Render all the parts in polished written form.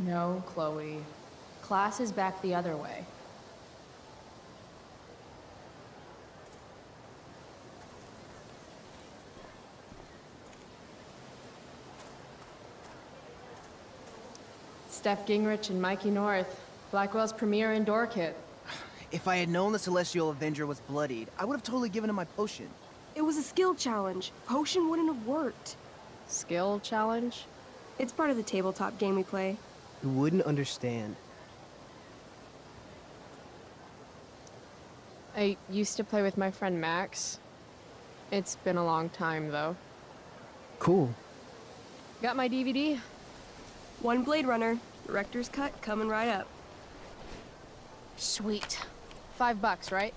No, Chloe. Class is back the other way. Steph Gingrich and Mikey North. Blackwell's premier indoor kit. If I had known the Celestial Avenger was bloodied, I would have totally given him my potion. It was a skill challenge. Potion wouldn't have worked. Skill challenge? It's part of the tabletop game we play. You wouldn't understand. I used to play with my friend Max. It's been a long time, though. Cool. Got my DVD? One Blade Runner, director's cut coming right up. Sweet. $5, right?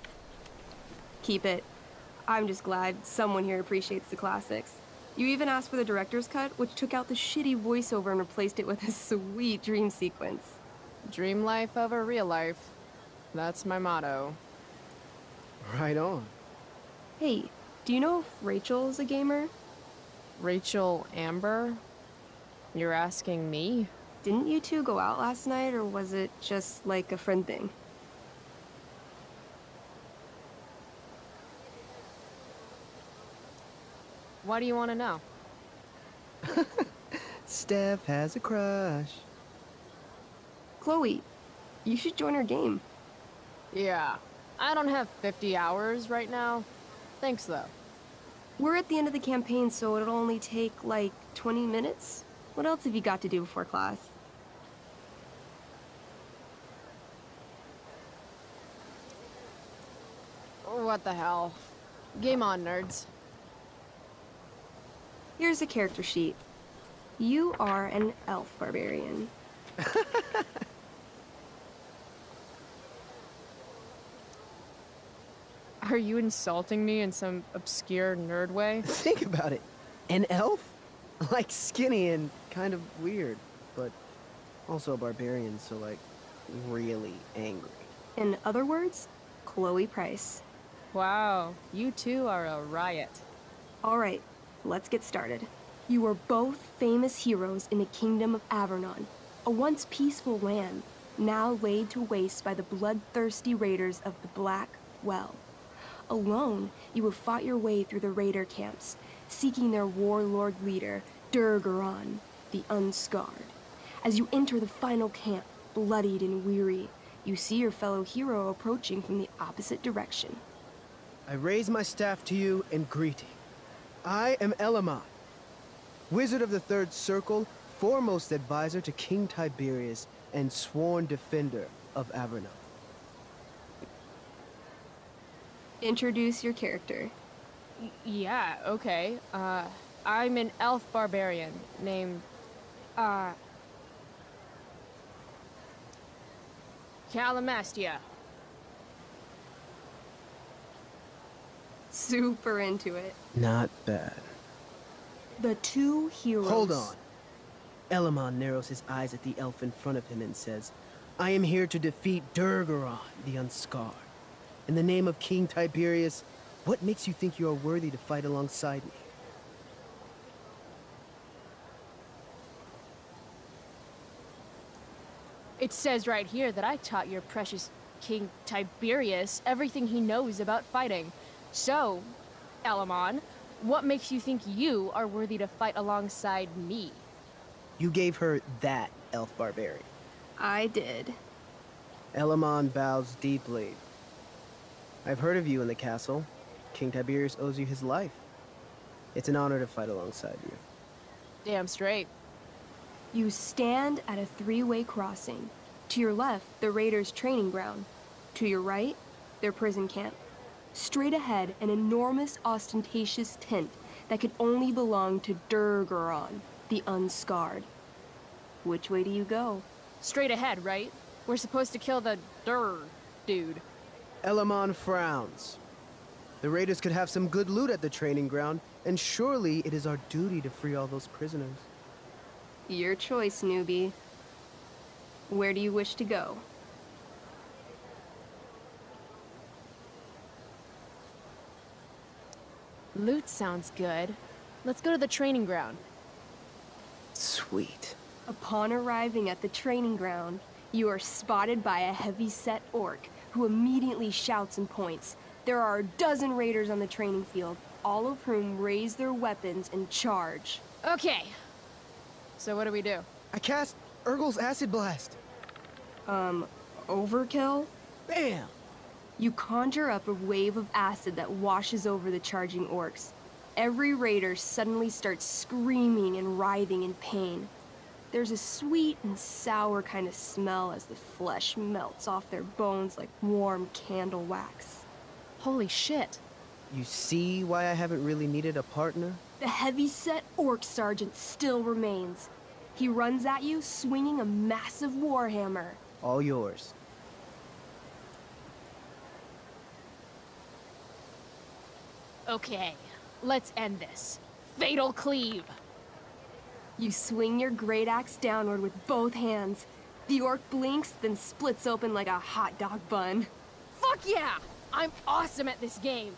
Keep it. I'm just glad someone here appreciates the classics. You even asked for the director's cut, which took out the shitty voiceover and replaced it with a sweet dream sequence. Dream life over real life. That's my motto. Right on. Hey, do you know if Rachel's a gamer? Rachel Amber? You're asking me? Didn't you two go out last night, or was it just like a friend thing? Why do you want to know? Steph has a crush. Chloe, you should join our game. Yeah. I don't have 50 hours right now. Thanks, though. We're at the end of the campaign, so it'll only take, like, 20 minutes? What else have you got to do before class? What the hell? Game on, nerds. Here's a character sheet. You are an elf barbarian. Are you insulting me in some obscure nerd way? Think about it. An elf? Like skinny and kind of weird, but also a barbarian, so like really angry. In other words, Chloe Price. Wow, you two are a riot. All right, let's get started. You are both famous heroes in the kingdom of Avernon, a once peaceful land, now laid to waste by the bloodthirsty raiders of the Black Well. Alone, you have fought your way through the raider camps, seeking their warlord leader, Durgaron, the Unscarred. As you enter the final camp, bloodied and weary, you see your fellow hero approaching from the opposite direction. I raise my staff to you in greeting. I am Elamon, Wizard of the Third Circle, foremost advisor to King Tiberius, and sworn defender of Avernon. Introduce your character. Yeah, okay. I'm an elf barbarian named, Calamastia. Super into it. Not bad. The two heroes. Hold on. Elamon narrows his eyes at the elf in front of him and says, I am here to defeat Durgaron, the Unscarred. In the name of King Tiberius, what makes you think you are worthy to fight alongside me? It says right here that I taught your precious King Tiberius everything he knows about fighting. So, Elamon, what makes you think you are worthy to fight alongside me? You gave her that elf barbarian. I did. Elamon bows deeply. I've heard of you in the castle. King Tiberius owes you his life. It's an honor to fight alongside you. Damn straight. You stand at a three-way crossing. To your left, the raiders' training ground. To your right, their prison camp. Straight ahead, an enormous, ostentatious tent that could only belong to Durgaron, the Unscarred. Which way do you go? Straight ahead, right? We're supposed to kill the dude. Elamon frowns. The raiders could have some good loot at the training ground, and surely it is our duty to free all those prisoners. Your choice, newbie. Where do you wish to go? Loot sounds good. Let's go to the training ground. Sweet. Upon arriving at the training ground, you are spotted by a heavy-set orc who immediately shouts and points. There are a dozen raiders on the training field, all of whom raise their weapons and charge. Okay. So what do we do? I cast Urgel's Acid Blast. Overkill? Bam! You conjure up a wave of acid that washes over the charging orcs. Every raider suddenly starts screaming and writhing in pain. There's a sweet and sour kind of smell as the flesh melts off their bones like warm candle wax. Holy shit. You see why I haven't really needed a partner? The heavy-set orc sergeant still remains. He runs at you, swinging a massive warhammer. All yours. Okay, let's end this. Fatal cleave. You swing your great axe downward with both hands. The orc blinks, then splits open like a hot dog bun. Fuck yeah! I'm awesome at this game.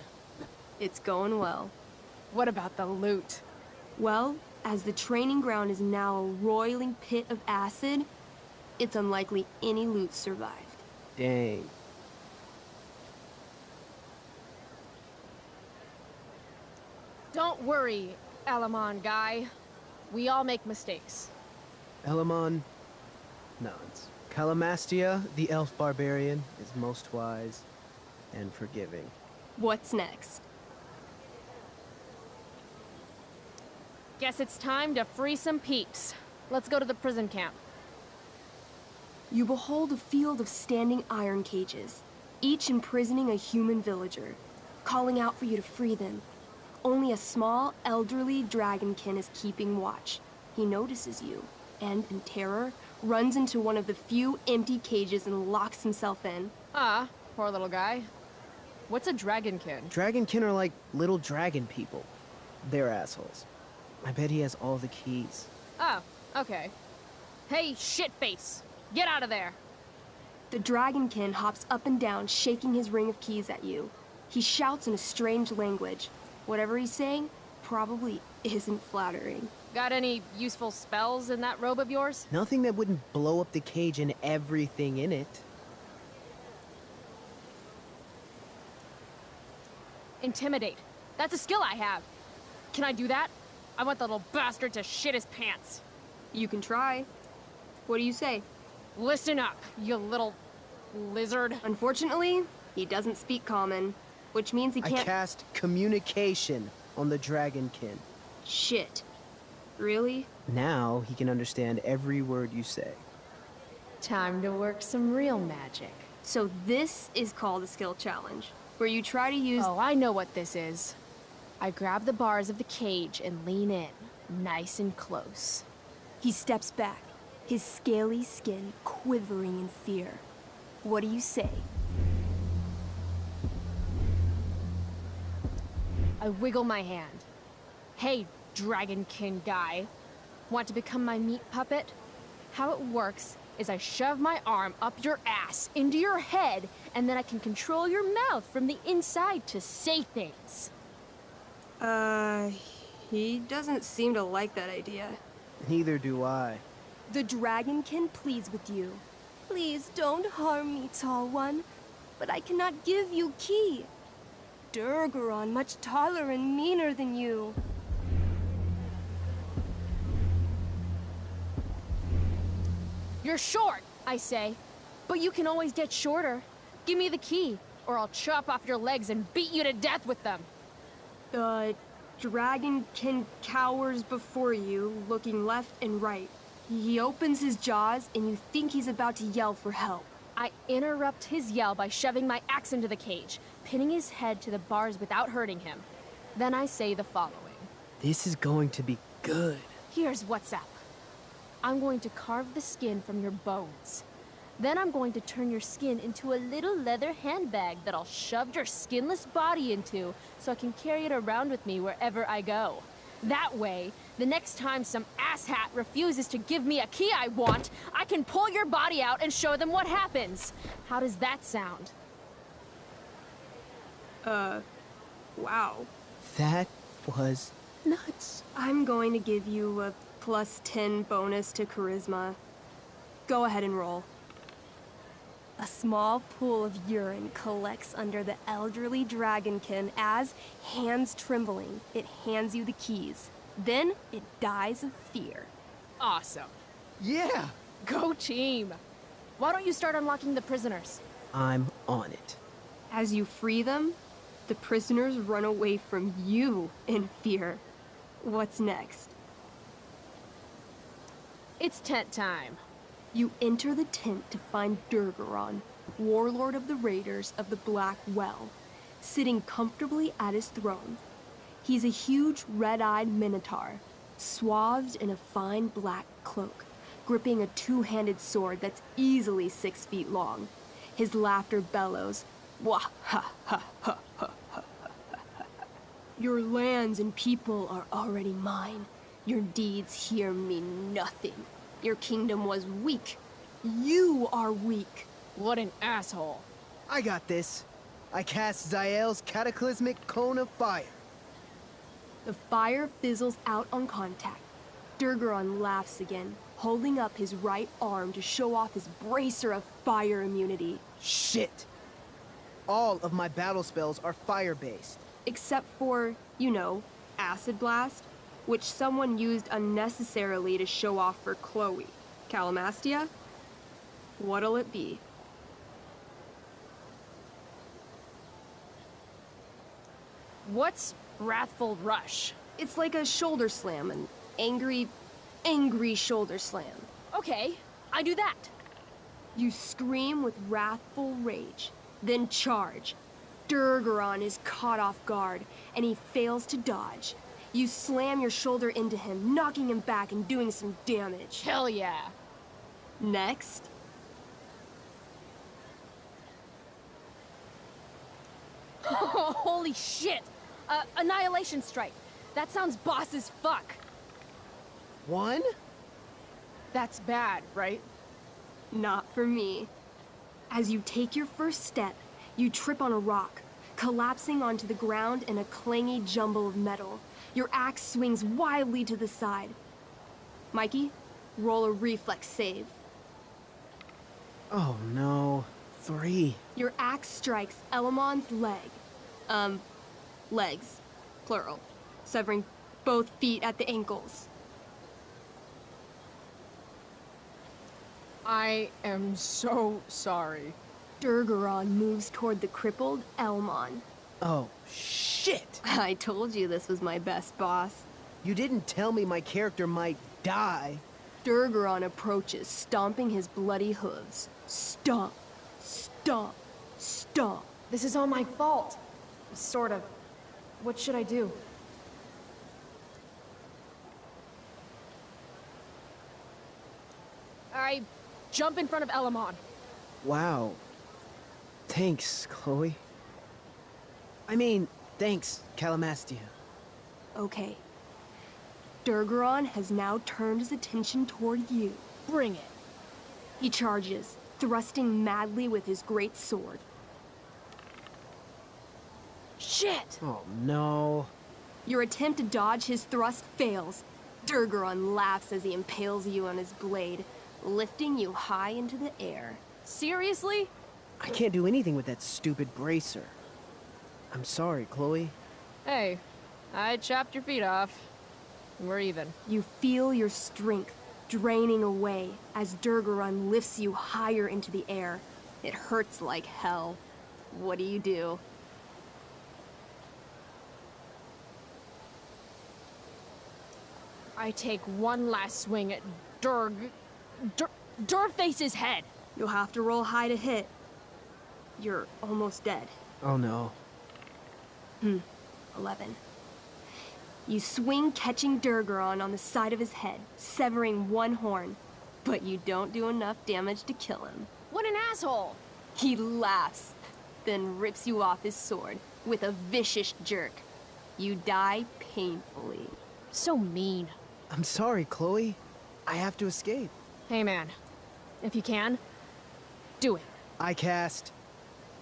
It's going well. What about the loot? Well, as the training ground is now a roiling pit of acid, it's unlikely any loot survived. Dang. Don't worry, Elamon guy. We all make mistakes. Elamon nods. Calamastia, the elf barbarian, is most wise and forgiving. What's next? Guess it's time to free some peeps. Let's go to the prison camp. You behold a field of standing iron cages, each imprisoning a human villager, calling out for you to free them. Only a small, elderly dragonkin is keeping watch. He notices you, and in terror, runs into one of the few empty cages and locks himself in. Ah, poor little guy. What's a dragonkin? Dragonkin are like little dragon people. They're assholes. I bet he has all the keys. Oh, okay. Hey, shitface! Get out of there! The dragonkin hops up and down, shaking his ring of keys at you. He shouts in a strange language. Whatever he's saying probably isn't flattering. Got any useful spells in that robe of yours? Nothing that wouldn't blow up the cage and everything in it. Intimidate. That's a skill I have. Can I do that? I want the little bastard to shit his pants. You can try. What do you say? Listen up, you little lizard. Unfortunately, he doesn't speak common, which means he I can't— cast communication on the dragonkin. Shit. Really? Now he can understand every word you say. Time to work some real magic. So this is called a skill challenge, where you try to use— Oh, I know what this is. I grab the bars of the cage and lean in, nice and close. He steps back, his scaly skin quivering in fear. What do you say? I wiggle my hand. Hey, dragonkin guy. Want to become my meat puppet? How it works is I shove my arm up your ass into your head, and then I can control your mouth from the inside to say things. He doesn't seem to like that idea. Neither do I. The dragonkin pleads with you. Please don't harm me, tall one, but I cannot give you key. Durgaron much taller and meaner than you. You're short, I say, but you can always get shorter. Give me the key, or I'll chop off your legs and beat you to death with them. The dragonkin cowers before you, looking left and right. He opens his jaws, and you think he's about to yell for help. I interrupt his yell by shoving my axe into the cage, pinning his head to the bars without hurting him. Then I say the following. This is going to be good. Here's what's up. I'm going to carve the skin from your bones. Then I'm going to turn your skin into a little leather handbag that I'll shove your skinless body into so I can carry it around with me wherever I go. That way, the next time some asshat refuses to give me a key I want, I can pull your body out and show them what happens. How does that sound? Wow. That was nuts. I'm going to give you a plus 10 bonus to charisma. Go ahead and roll. A small pool of urine collects under the elderly dragonkin as, hands trembling, it hands you the keys. Then it dies of fear. Awesome. Yeah! Go team! Why don't you start unlocking the prisoners? I'm on it. As you free them, the prisoners run away from you in fear. What's next? It's tent time. You enter the tent to find Durgaron, warlord of the Raiders of the Black Well, sitting comfortably at his throne. He's a huge red-eyed minotaur, swathed in a fine black cloak, gripping a two-handed sword that's easily 6 feet long. His laughter bellows, "Wah ha ha ha ha ha ha. Your lands and people are already mine. Your deeds here mean nothing. Your kingdom was weak. You are weak." What an asshole. I got this. I cast Zael's cataclysmic cone of fire. The fire fizzles out on contact. Durgaron laughs again, holding up his right arm to show off his bracer of fire immunity. Shit! All of my battle spells are fire-based. Except for, you know, Acid Blast, which someone used unnecessarily to show off for Chloe. Calamastia? What'll it be? What's Wrathful Rush? It's like a shoulder slam, an angry shoulder slam. Okay, I do that. You scream with wrathful rage, then charge. Durgaron is caught off guard, and he fails to dodge. You slam your shoulder into him, knocking him back and doing some damage. Hell yeah. Next. Holy shit! Annihilation Strike. That sounds boss as fuck. One? That's bad, right? Not for me. As you take your first step, you trip on a rock, collapsing onto the ground in a clangy jumble of metal. Your axe swings wildly to the side. Mikey, roll a reflex save. Oh no. 3. Your axe strikes Elamon's leg. Legs. Plural. Severing both feet at the ankles. I am so sorry. Durgaron moves toward the crippled Elmon. Oh, shit! I told you this was my best boss. You didn't tell me my character might die. Durgaron approaches, stomping his bloody hooves. Stomp, stomp, stomp. This is all my fault. Sort of. What should I do? I jump in front of Elamon. Wow. Thanks, Chloe. I mean, thanks, Calamastia. Okay. Durgaron has now turned his attention toward you. Bring it. He charges, thrusting madly with his great sword. Shit! Oh no. Your attempt to dodge his thrust fails. Durgaron laughs as he impales you on his blade, lifting you high into the air. Seriously? I can't do anything with that stupid bracer. I'm sorry, Chloe. Hey, I chopped your feet off. We're even. You feel your strength draining away as Durgaron lifts you higher into the air. It hurts like hell. What do? I take one last swing at Durface's head. You'll have to roll high to hit. You're almost dead. Oh no. 11. You swing, catching Durgaron on the side of his head, severing one horn. But you don't do enough damage to kill him. What an asshole! He laughs, then rips you off his sword with a vicious jerk. You die painfully. So mean. I'm sorry, Chloe. I have to escape. Hey man, if you can, do it. I cast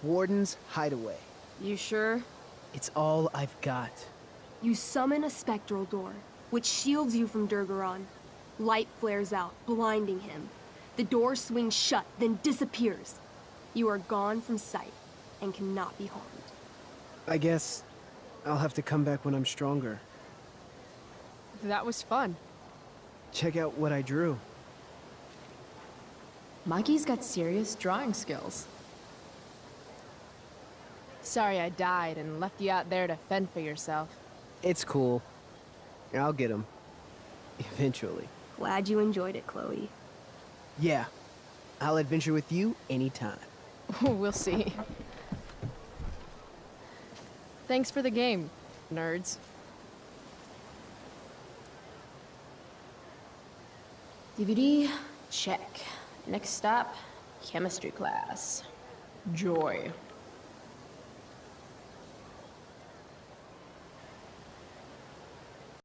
Warden's Hideaway. You sure? It's all I've got. You summon a spectral door, which shields you from Durgaron. Light flares out, blinding him. The door swings shut, then disappears. You are gone from sight and cannot be harmed. I guess I'll have to come back when I'm stronger. That was fun. Check out what I drew. Mikey's got serious drawing skills. Sorry I died and left you out there to fend for yourself. It's cool. I'll get him. Eventually. Glad you enjoyed it, Chloe. Yeah. I'll adventure with you anytime. We'll see. Thanks for the game, nerds. DVD, check. Next stop, chemistry class. Joy.